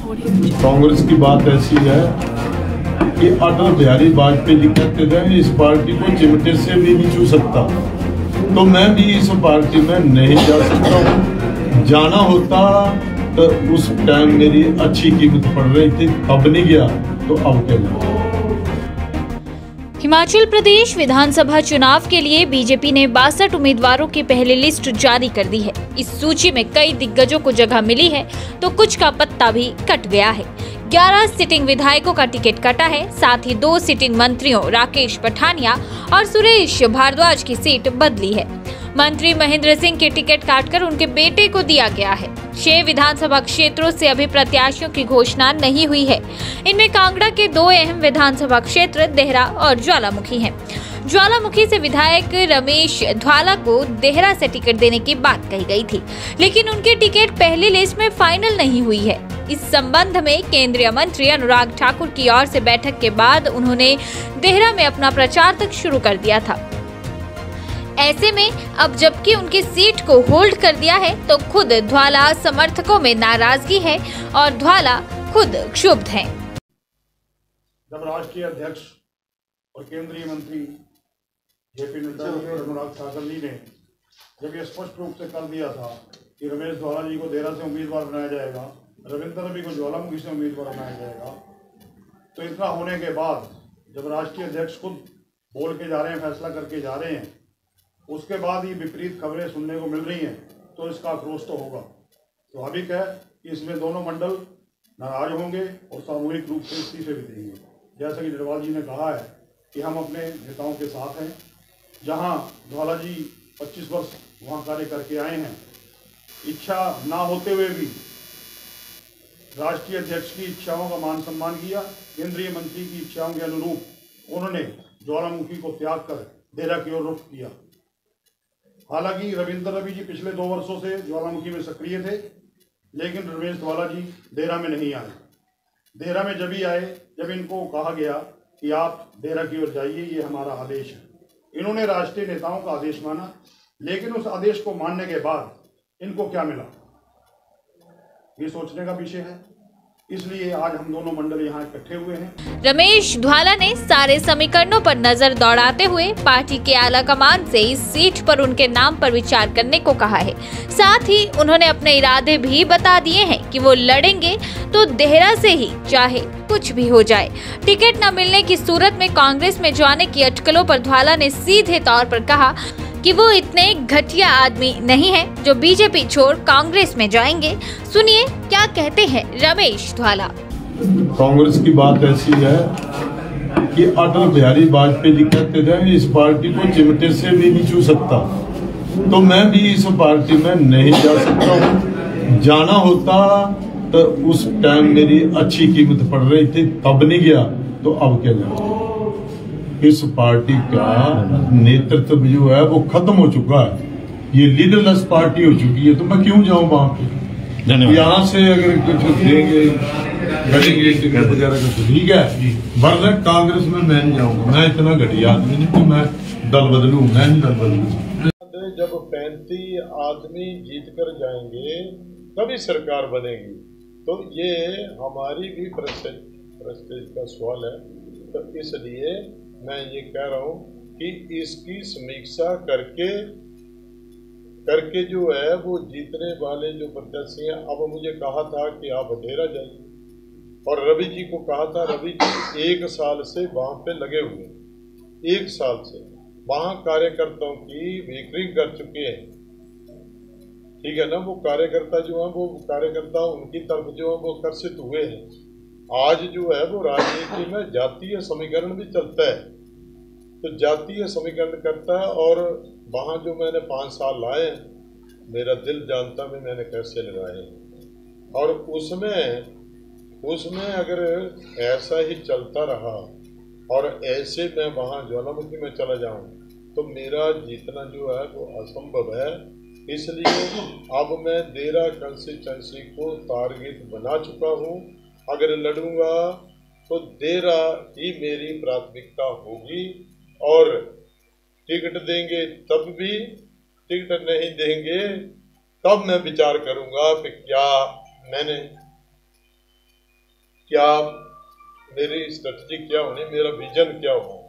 कांग्रेस की बात ऐसी है कि अटल बिहारी वाजपेयी जी कहते थे इस पार्टी को चिमटे से भी नहीं छू सकता, तो मैं भी इस पार्टी में नहीं जा सकता हूँ। जाना होता तो उस टाइम मेरी अच्छी कीमत पड़ रही थी, अब नहीं गया तो अब क्या जाए। हिमाचल प्रदेश विधानसभा चुनाव के लिए बीजेपी ने 62 उम्मीदवारों की पहली लिस्ट जारी कर दी है। इस सूची में कई दिग्गजों को जगह मिली है तो कुछ का पत्ता भी कट गया है। 11 सिटिंग विधायकों का टिकट कटा है, साथ ही 2 सिटिंग मंत्रियों राकेश पठानिया और सुरेश भारद्वाज की सीट बदली है। मंत्री महेंद्र सिंह के टिकट काटकर उनके बेटे को दिया गया है। 6 विधानसभा क्षेत्रों से अभी प्रत्याशियों की घोषणा नहीं हुई है। इनमें कांगड़ा के 2 अहम विधानसभा क्षेत्र देहरा और ज्वालामुखी हैं। ज्वालामुखी से विधायक रमेश ध्वाला को देहरा से टिकट देने की बात कही गई थी, लेकिन उनकी टिकट पहली लिस्ट में फाइनल नहीं हुई है। इस संबंध में केंद्रीय मंत्री अनुराग ठाकुर की ओर से बैठक के बाद उन्होंने देहरा में अपना प्रचार तक शुरू कर दिया था। ऐसे में अब जबकि उनकी सीट को होल्ड कर दिया है तो खुद ध्वाला समर्थकों में नाराजगी है और ध्वाला खुद क्षुब्ध हैं। जब राष्ट्रीय अध्यक्ष और केंद्रीय मंत्री जेपी नड्डा और अनुराग ठाकुर जी ने जब ये स्पष्ट रूप से कर दिया था कि रमेश ध्वाला जी को देहरा से उम्मीदवार बनाया जाएगा, रविंद्र रवि को ज्वालामुखी से उम्मीदवार बनाया जाएगा, तो इतना होने के बाद जब राष्ट्रीय अध्यक्ष खुद बोल के जा रहे हैं, फैसला करके जा रहे हैं, उसके बाद ही विपरीत खबरें सुनने को मिल रही हैं, तो इसका आक्रोश तो होगा। स्वाभाविक है कि इसमें दोनों मंडल नाराज होंगे और सामूहिक रूप से इस्तीफे भी देंगे। जैसा कि डडवाल जी ने कहा है कि हम अपने नेताओं के साथ हैं। जहां ध्वाला जी 25 वर्ष वहां कार्य करके आए हैं, इच्छा ना होते हुए भी राष्ट्रीय अध्यक्ष की इच्छाओं का मान सम्मान किया। केंद्रीय मंत्री की इच्छाओं के अनुरूप उन्होंने ज्वालामुखी को त्याग कर देहरा की ओर रुख किया। हालांकि रविंद्र रवि जी पिछले 2 वर्षों से ज्वालामुखी में सक्रिय थे, लेकिन रमेश ध्वाला जी देहरा में नहीं आए। देहरा में जब ही आए जब इनको कहा गया कि आप देहरा की ओर जाइए, ये हमारा आदेश है। इन्होंने राष्ट्रीय नेताओं का आदेश माना, लेकिन उस आदेश को मानने के बाद इनको क्या मिला, ये सोचने का विषय है। इसलिए आज हम दोनों मंडल यहाँ इकट्ठे हुए हैं। रमेश ध्वाला ने सारे समीकरणों पर नजर दौड़ाते हुए पार्टी के आला कमान से इस सीट पर उनके नाम पर विचार करने को कहा है। साथ ही उन्होंने अपने इरादे भी बता दिए हैं कि वो लड़ेंगे तो देहरा से ही, चाहे कुछ भी हो जाए। टिकट न मिलने की सूरत में कांग्रेस में जाने की अटकलों पर ध्वाला ने सीधे तौर पर कहा कि वो इतने घटिया आदमी नहीं हैं जो बीजेपी छोड़ कांग्रेस में जाएंगे। सुनिए क्या कहते हैं रमेश ध्वाला। कांग्रेस की बात ऐसी है कि अटल बिहारी वाजपेयी जी कहते थे इस पार्टी को चिमटे से भी नहीं छू सकता, तो मैं भी इस पार्टी में नहीं जा सकता हूँ। जाना होता तो उस टाइम मेरी अच्छी कीमत पड़ रही थी, तब नहीं गया तो अब क्या जाए। इस पार्टी का नेतृत्व जो है वो खत्म हो चुका है, ये लीडरलेस पार्टी हो चुकी है, तो मैं क्यों जाऊं वहां पे। यहाँ से अगर कुछ देंगे टिकट वगैरह का तो ठीक है, वरना कांग्रेस में मैं नहीं जाऊंगा। मैं इतना घटिया आदमी नहीं कि मैं दल बदलूं, मैं नहीं दल बदलूं। जब 35 आदमी जीत कर जाएंगे तभी सरकार बनेगी, तो ये हमारी भी प्रेस्टीज का सवाल है। तो इसलिए मैं ये कह रहा हूँ कि इसकी समीक्षा करके जो है वो जीतने वाले जो प्रत्याशी हैं, अब मुझे कहा था कि आप देहरा जाइए, और रवि जी को कहा था, रवि जी 1 साल से वहाँ पे लगे हुए, 1 साल से वहाँ कार्यकर्ताओं की मीटिंग कर चुके हैं। ठीक है ना, वो कार्यकर्ता जो है वो कार्यकर्ता उनकी तरफ जो है वो आकर्षित हुए हैं। आज जो है वो राजनीति में जातीय समीकरण भी चलता है, तो जातीय समीकरण करता है। और वहाँ जो मैंने 5 साल लाए, मेरा दिल जानता भी मैंने कैसे लगाए, और उसमें अगर ऐसा ही चलता रहा और ऐसे मैं वहाँ ज्वालामुखी में चला जाऊँ तो मेरा जीतना जो है वो असंभव है। इसलिए अब मैं देहरा कंस्टिट्यूएंसी को टारगेट बना चुका हूँ। अगर लड़ूंगा तो देहरा ही मेरी प्राथमिकता होगी, और टिकट देंगे तब भी, टिकट नहीं देंगे तब मैं विचार करूंगा कि क्या मैंने क्या मेरी स्ट्रेटजी क्या होनी, मेरा विजन क्या होना।